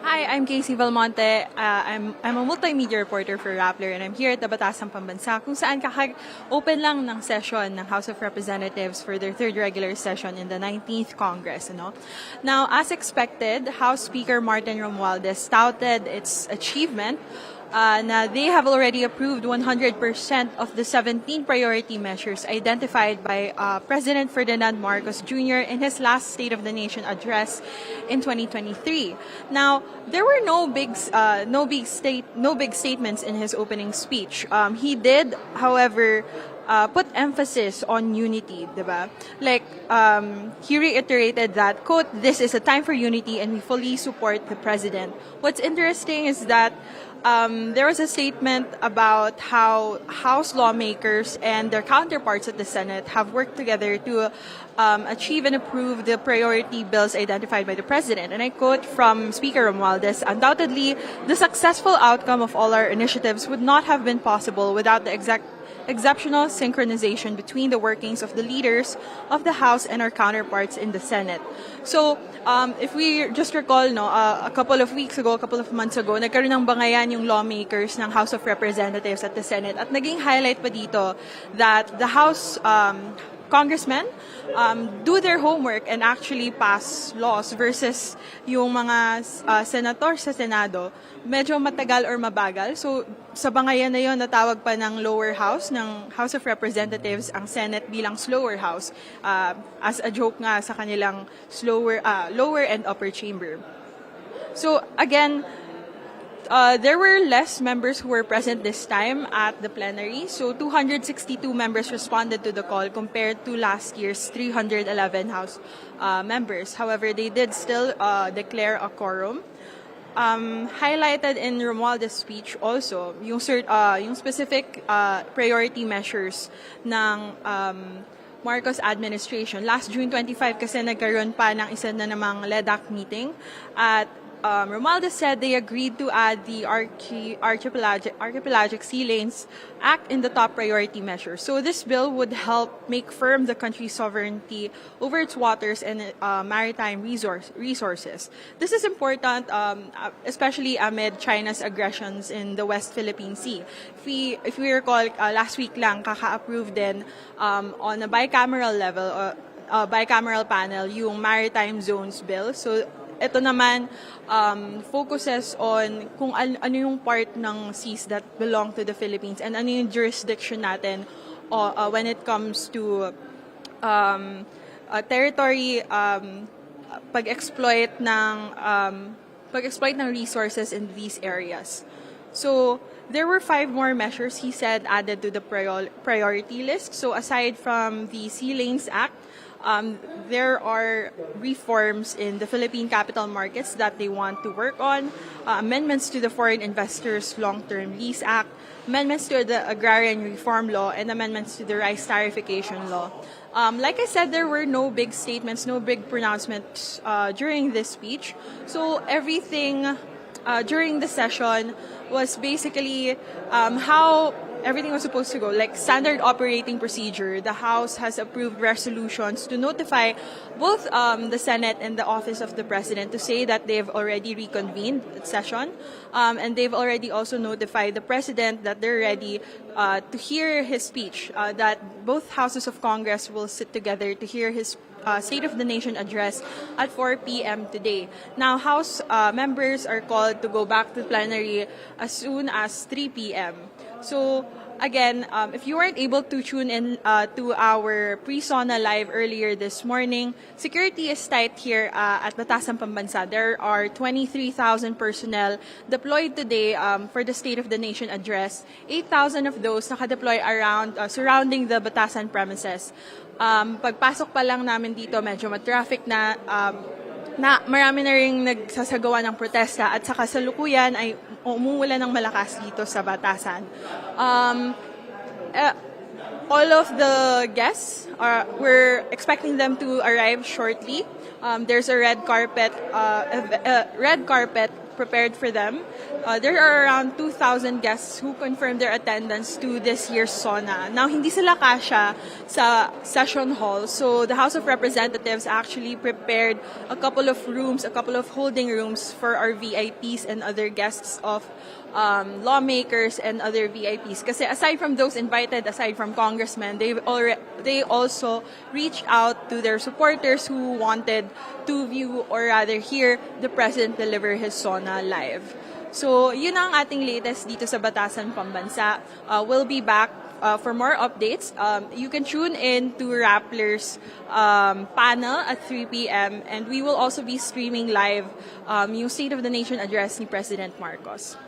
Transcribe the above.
Hi, I'm Kaycee Valmonte. I'm a multimedia reporter for Rappler and I'm here at the Batasang Pambansa kung saan open lang ng session ng House of Representatives for their third regular session in the 19th Congress. Now, as expected, House Speaker Martin Romualdez touted its achievement na they have already approved 100% of the 17 priority measures identified by President Ferdinand Marcos Jr. in his last State of the Nation address in 2023. Now, there were no big statements in his opening speech. He did, however, put emphasis on unity, diba? Like, he reiterated that, quote, "This is a time for unity and we fully support the president." What's interesting is that there was a statement about how House lawmakers and their counterparts at the Senate have worked together to achieve and approve the priority bills identified by the president. And I quote from Speaker Romualdez, "Undoubtedly, the successful outcome of all our initiatives would not have been possible without the exceptional synchronization between the workings of the leaders of the House and our counterparts in the Senate." So, if we just recall, a couple of weeks ago, a couple of months ago, nagkaroon ng bangayan yung lawmakers ng House of Representatives at the Senate. At naging highlight pa dito that the House congressmen do their homework and actually pass laws versus yung mga senator sa Senado, medyo matagal or mabagal. So, sa bangayan na yun, natawag pa ng lower house, ng House of Representatives, ang Senate bilang slower house, as a joke nga sa kanilang lower and upper chamber. So, again, there were less members who were present this time at the plenary. So 262 members responded to the call compared to last year's 311 House members. However, they did still declare a quorum. Highlighted in Romualdez's speech also yung specific priority measures ng Marcos administration. Last June 25 kasi nagkaroon pa ng isa na namang LEDAC meeting at Romualdez said they agreed to add the Archipelagic Sea Lanes Act in the top priority measure. So this bill would help make firm the country's sovereignty over its waters and maritime resources. This is important, especially amid China's aggressions in the West Philippine Sea. If we recall, last week lang kaka-approve din on a bicameral level, bicameral panel, yung maritime zones bill. So ito naman focuses on kung ano yung part ng seas that belong to the Philippines and ano yung jurisdiction natin when it comes to territory, pag-exploit ng resources in these areas. So there were 5 more measures, he said, added to the priority list. So aside from the Sea Lanes Act, there are reforms in the Philippine capital markets that they want to work on, amendments to the Foreign Investors Long-Term Lease Act, amendments to the Agrarian Reform Law, and amendments to the Rice Tarification Law. Like I said, there were no big statements, no big pronouncements during this speech. So everything during the session was basically how everything was supposed to go, like standard operating procedure. The House has approved resolutions to notify both the Senate and the Office of the President to say that they've already reconvened the session. And they've already also notified the President that they're ready to hear his speech, that both houses of Congress will sit together to hear his State of the Nation address at 4 p.m. today. Now, House members are called to go back to plenary as soon as 3 p.m. So, again, if you weren't able to tune in to our pre-Sona live earlier this morning, security is tight here at Batasang Pambansa. There are 23,000 personnel deployed today for the State of the Nation address. 8,000 of those nakadeploy around surrounding the Batasan premises. Pagpasok pa lang namin dito, medyo matraffic na marami na rin nagsasagawa ng protesta at saka sa lukuyan ay umuulan ng malakas dito sa Batasan. All of the guests we're expecting them to arrive shortly. There's a red carpet prepared for them. There are around 2,000 guests who confirmed their attendance to this year's Sona. Now, hindi sila kasya sa session hall, so the House of Representatives actually prepared a couple of rooms, a couple of holding rooms for our VIPs and other guests of lawmakers and other VIPs. Kasi aside from those invited, aside from congressmen, they also reached out to their supporters who wanted to view or rather hear the president deliver his Sona live. So, yun ang ating latest dito sa Batasang Pambansa. We'll be back for more updates. You can tune in to Rappler's panel at 3 p.m. and we will also be streaming live yung State of the Nation address ni President Marcos.